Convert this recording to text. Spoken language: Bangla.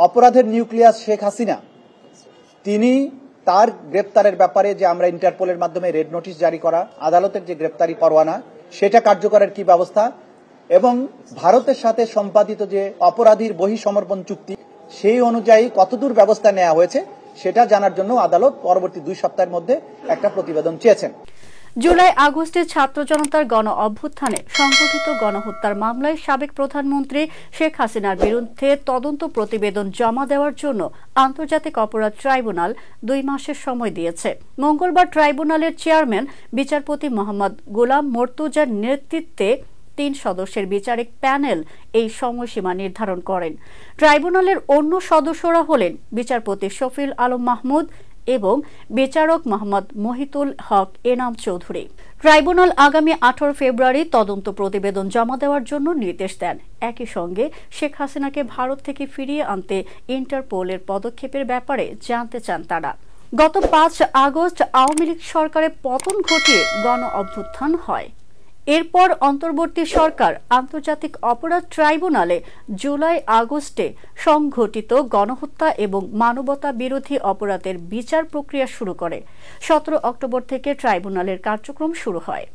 অপরাধের নিউক্লিয়াস শেখ হাসিনা, তিনি তার গ্রেপ্তারের ব্যাপারে যে আমরা ইন্টারপোলের মাধ্যমে রেড নোটিশ জারি করা, আদালতের যে গ্রেপ্তারি পরোয়ানা সেটা কার্যকরের কি ব্যবস্থা এবং ভারতের সাথে সম্পাদিত যে অপরাধীর বহিঃসমর্পণ চুক্তি সেই অনুযায়ী কতদূর ব্যবস্থা নেওয়া হয়েছে সেটা জানার জন্য আদালত পরবর্তী 2 সপ্তাহের মধ্যে একটা প্রতিবেদন চেয়েছেন। জুলাই আগস্টে ছাত্র জনতার গণ অভ্যুত্থানে সংঘটিত গণহত্যার মামলায় সাবেক প্রধানমন্ত্রী শেখ হাসিনার বিরুদ্ধে তদন্ত প্রতিবেদন জমা দেওয়ার জন্য আন্তর্জাতিক অপরাধ ট্রাইব্যুনাল 2 মাসের সময় দিয়েছে। মঙ্গলবার ট্রাইব্যুনালের চেয়ারম্যান বিচারপতি মোহাম্মদ গোলাম মর্তুজার নেতৃত্বে 3 সদস্যের বিচারিক প্যানেল এই সময়সীমা নির্ধারণ করেন। ট্রাইব্যুনালের অন্য সদস্যরা হলেন বিচারপতি শফিল আলম মাহমুদ এবং বিচারক মোহাম্মদ মহিতুল হক এনাম চৌধুরী। ট্রাইব্যুনাল আগামী 18 ফেব্রুয়ারি তদন্ত প্রতিবেদন জমা দেওয়ার জন্য নির্দেশ দেন। একই সঙ্গে শেখ হাসিনাকে ভারত থেকে ফিরিয়ে আনতে ইন্টারপোলের পদক্ষেপের ব্যাপারে জানতে চান তারা। গত 5 আগস্ট আওয়ামী লীগ সরকারের পতন ঘটিয়ে গণ অভ্যুত্থান হয়। এরপর অন্তর্বর্তী সরকার আন্তর্জাতিক অপরাধ ট্রাইব্যুনালে জুলাই আগস্টে সংঘটিত গণহত্যা এবং মানবতা বিরোধী অপরাধের বিচার প্রক্রিয়া শুরু করে। 17 অক্টোবর থেকে ট্রাইব্যুনালের কার্যক্রম শুরু হয়।